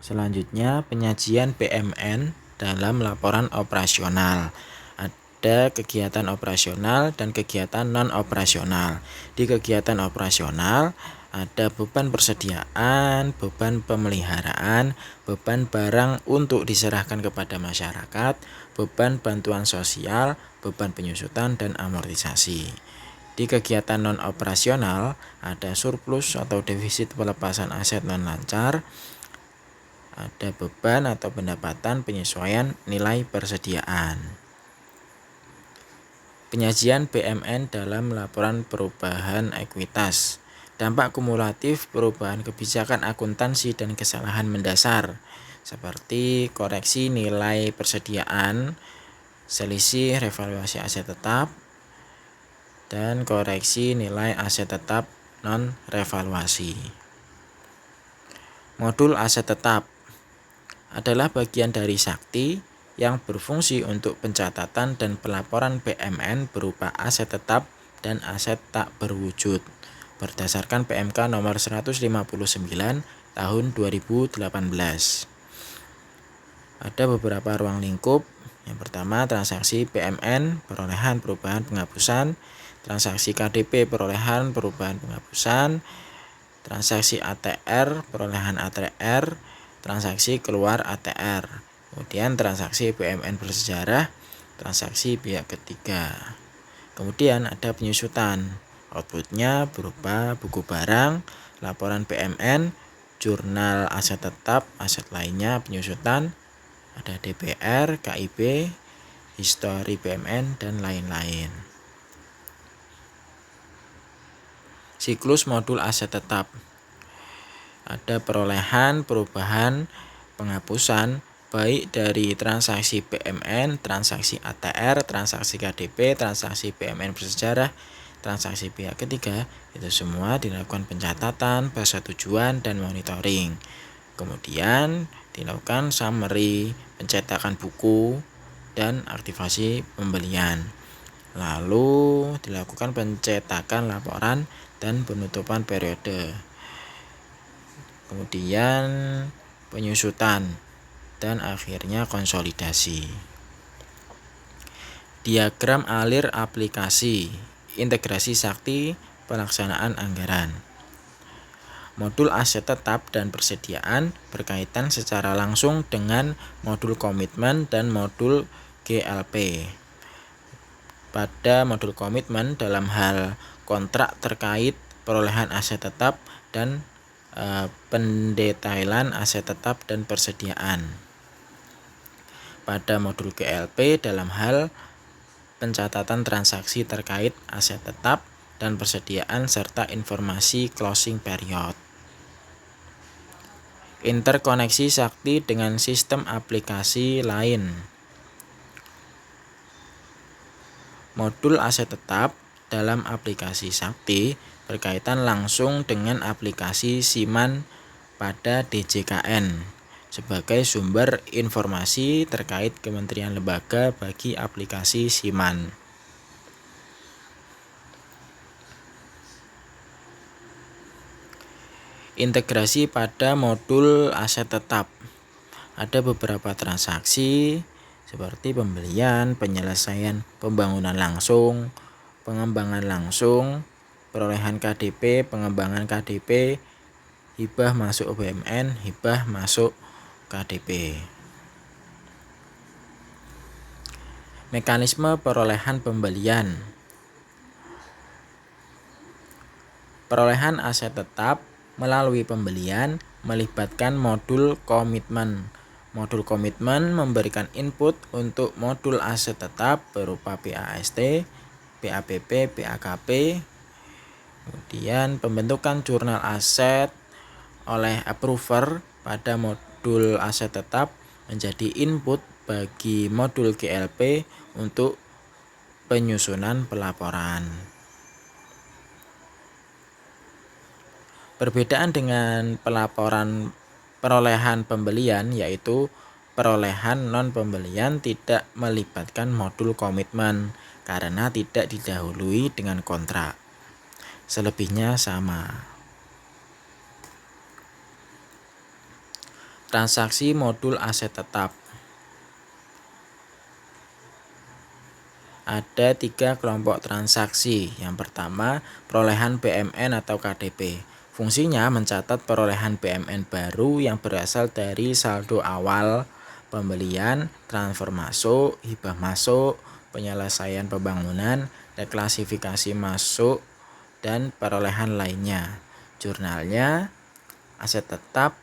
Selanjutnya, penyajian BMN dalam laporan operasional. Ada kegiatan operasional dan kegiatan non-operasional. Di kegiatan operasional ada beban persediaan, beban pemeliharaan, beban barang untuk diserahkan kepada masyarakat, beban bantuan sosial, beban penyusutan dan amortisasi. Di kegiatan non-operasional ada surplus atau defisit pelepasan aset non-lancar, ada beban atau pendapatan penyesuaian nilai persediaan. Penyajian BMN dalam laporan perubahan ekuitas. Dampak kumulatif perubahan kebijakan akuntansi dan kesalahan mendasar seperti koreksi nilai persediaan, selisih revaluasi aset tetap, dan koreksi nilai aset tetap non-revaluasi. Modul aset tetap adalah bagian dari Sakti yang berfungsi untuk pencatatan dan pelaporan BMN berupa aset tetap dan aset tak berwujud berdasarkan PMK nomor 159 tahun 2018. Ada beberapa ruang lingkup. Yang pertama, transaksi BMN perolehan perubahan penghapusan, transaksi KDP perolehan perubahan penghapusan, transaksi ATR perolehan ATR, transaksi keluar ATR, kemudian transaksi BMN bersejarah, transaksi pihak ketiga. Kemudian ada penyusutan, outputnya berupa buku barang, laporan BMN, jurnal aset tetap, aset lainnya, penyusutan, ada DPR, KIB, histori BMN, dan lain-lain. Siklus modul aset tetap. Ada perolehan, perubahan, penghapusan baik dari transaksi BMN, transaksi ATR, transaksi KDP, transaksi BMN bersejarah, transaksi pihak ketiga. Itu semua dilakukan pencatatan, persetujuan, dan monitoring. Kemudian dilakukan summary, pencetakan buku, dan aktivasi pembelian. Lalu dilakukan pencetakan laporan dan penutupan periode. Kemudian penyusutan dan akhirnya konsolidasi. Diagram alir aplikasi integrasi Sakti pelaksanaan anggaran. Modul aset tetap dan persediaan berkaitan secara langsung dengan modul komitmen dan modul GLP. Pada modul komitmen dalam hal kontrak terkait perolehan aset tetap dan pendetailan aset tetap dan persediaan. Pada modul GLP dalam hal pencatatan transaksi terkait aset tetap dan persediaan serta informasi closing period. Interkoneksi Sakti dengan sistem aplikasi lain. Modul aset tetap dalam aplikasi Sakti berkaitan langsung dengan aplikasi Siman pada DJKN sebagai sumber informasi terkait kementerian lembaga bagi aplikasi Siman. Integrasi pada modul aset tetap. Ada beberapa transaksi seperti pembelian, penyelesaian pembangunan langsung, pengembangan langsung, perolehan KDP, pengembangan KDP, hibah masuk BMN, hibah masuk KDP. Mekanisme perolehan pembelian. Perolehan aset tetap melalui pembelian melibatkan modul komitmen. Modul komitmen memberikan input untuk modul aset tetap berupa PAST, PAPP, PAKP. Kemudian pembentukan jurnal aset oleh approver pada modul aset tetap menjadi input bagi modul GLP untuk penyusunan pelaporan. Perbedaan dengan pelaporan perolehan pembelian yaitu perolehan non-pembelian tidak melibatkan modul komitmen karena tidak didahului dengan kontrak. Selebihnya sama. Transaksi modul aset tetap. Ada 3 kelompok transaksi. Yang pertama, perolehan BMN atau KDP. Fungsinya mencatat perolehan BMN baru yang berasal dari saldo awal pembelian, transfer masuk, hibah masuk, penyelesaian pembangunan, reklasifikasi masuk, dan perolehan lainnya. Jurnalnya, aset tetap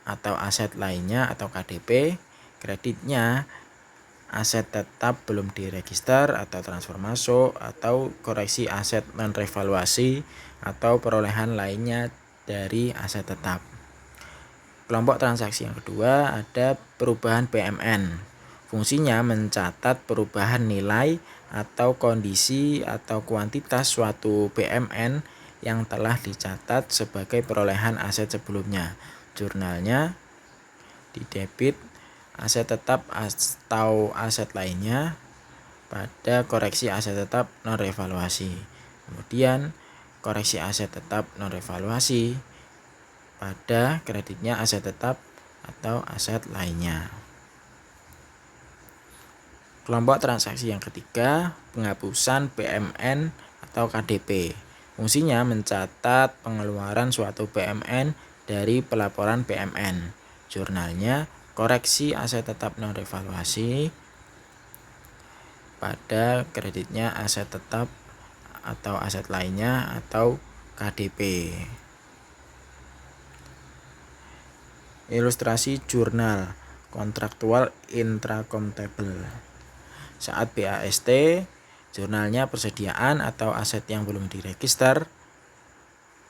atau aset lainnya atau KDP. Kreditnya, aset tetap belum diregister atau transfer masuk atau koreksi aset non revaluasi atau perolehan lainnya dari aset tetap. Kelompok transaksi yang kedua ada perubahan BMN. Fungsinya mencatat perubahan nilai atau kondisi atau kuantitas suatu BMN yang telah dicatat sebagai perolehan aset sebelumnya. Jurnalnya di debit aset tetap atau aset lainnya pada koreksi aset tetap non revaluasi. Kemudian koreksi aset tetap non revaluasi pada kreditnya aset tetap atau aset lainnya. Kelompok transaksi yang ketiga, penghapusan BMN atau KDP. Fungsinya mencatat pengeluaran suatu BMN dari pelaporan BMN. Jurnalnya koreksi aset tetap non revaluasi pada kreditnya aset tetap atau aset lainnya atau KDP. Ilustrasi jurnal kontraktual intracomptable. Saat BAST, jurnalnya persediaan atau aset yang belum diregister,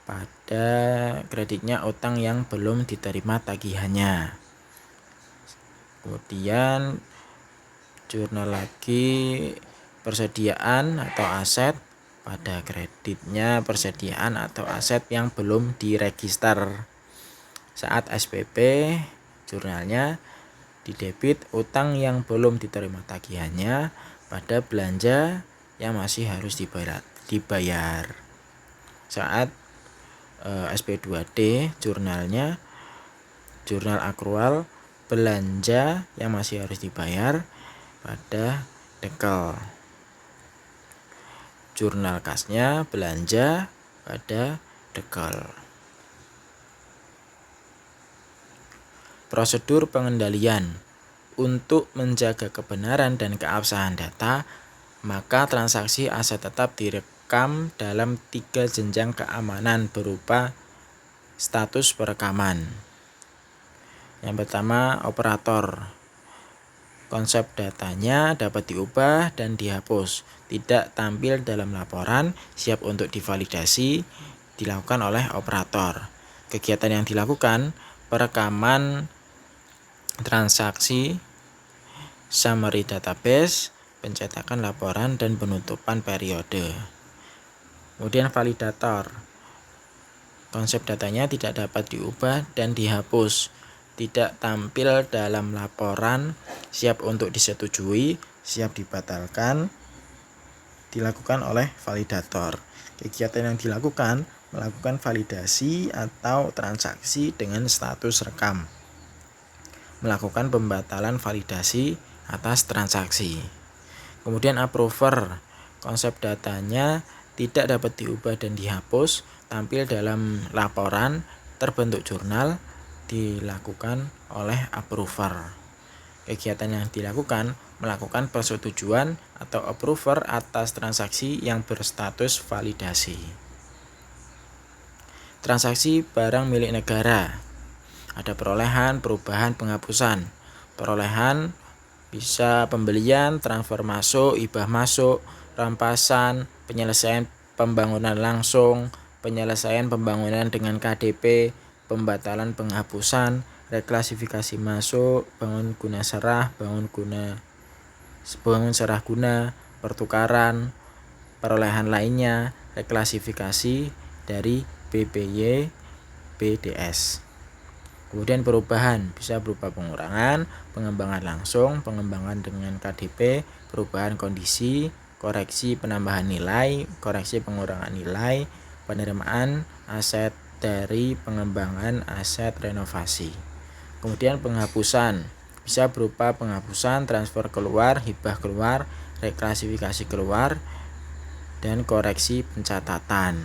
pada kreditnya utang yang belum diterima tagihannya. Kemudian jurnal lagi persediaan atau aset, pada kreditnya persediaan atau aset yang belum diregister. Saat SPP, jurnalnya di debit utang yang belum diterima tagihannya pada belanja yang masih harus dibayar. Saat SP2D, jurnalnya jurnal akrual belanja yang masih harus dibayar pada dekel. Jurnal kasnya belanja pada dekel. Prosedur pengendalian. Untuk menjaga kebenaran dan keabsahan data, maka transaksi aset tetap direkam dalam 3 jenjang keamanan berupa status perekaman. Yang pertama, operator. Konsep datanya dapat diubah dan dihapus, tidak tampil dalam laporan, siap untuk divalidasi, dilakukan oleh operator. Kegiatan yang dilakukan, perekaman transaksi, summary database, pencetakan laporan, dan penutupan periode. Kemudian validator. Konsep datanya tidak dapat diubah dan dihapus, tidak tampil dalam laporan, siap untuk disetujui, siap dibatalkan, dilakukan oleh validator. Kegiatan yang dilakukan, melakukan validasi atau transaksi dengan status rekam, melakukan pembatalan validasi atas transaksi. Kemudian approver, konsep datanya tidak dapat diubah dan dihapus, tampil dalam laporan, terbentuk jurnal, dilakukan oleh approver. Kegiatan yang dilakukan, melakukan persetujuan atau approver atas transaksi yang berstatus validasi. Transaksi barang milik negara. Ada perolehan, perubahan, penghapusan. Perolehan bisa pembelian, transfer masuk, hibah masuk, rampasan, penyelesaian pembangunan langsung, penyelesaian pembangunan dengan KDP, pembatalan penghapusan, reklasifikasi masuk, bangun guna serah, bangun serah guna, pertukaran, perolehan lainnya, reklasifikasi dari BPY BDS. Kemudian perubahan bisa berupa pengurangan, pengembangan langsung, pengembangan dengan KDP, perubahan kondisi, koreksi penambahan nilai, koreksi pengurangan nilai, penerimaan aset dari pengembangan aset renovasi. Kemudian penghapusan bisa berupa penghapusan, transfer keluar, hibah keluar, reklasifikasi keluar, dan koreksi pencatatan.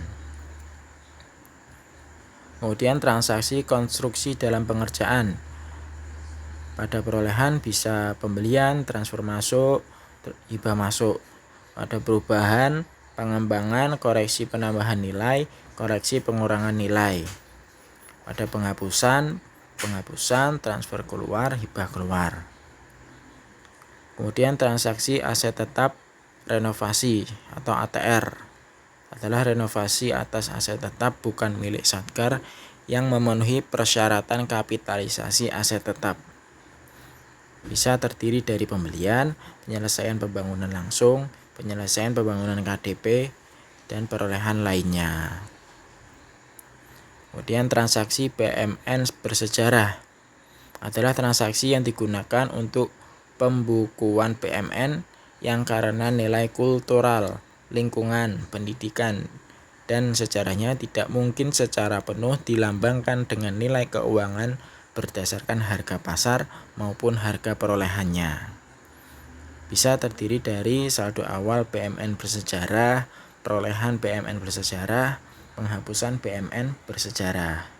Kemudian transaksi konstruksi dalam pengerjaan. Pada perolehan bisa pembelian, transfer masuk, hibah masuk. Pada perubahan, pengembangan, koreksi penambahan nilai, koreksi pengurangan nilai. Pada penghapusan, transfer keluar, hibah keluar. Kemudian transaksi aset tetap renovasi atau ATR adalah renovasi atas aset tetap bukan milik Satker yang memenuhi persyaratan kapitalisasi aset tetap. Bisa terdiri dari pembelian, penyelesaian pembangunan langsung, penyelesaian pembangunan KDP, dan perolehan lainnya. Kemudian transaksi PMN bersejarah adalah transaksi yang digunakan untuk pembukuan PMN yang karena nilai kultural, lingkungan, pendidikan, dan sejarahnya tidak mungkin secara penuh dilambangkan dengan nilai keuangan berdasarkan harga pasar maupun harga perolehannya. Bisa terdiri dari saldo awal PMN bersejarah, perolehan PMN bersejarah, penghapusan PMN bersejarah.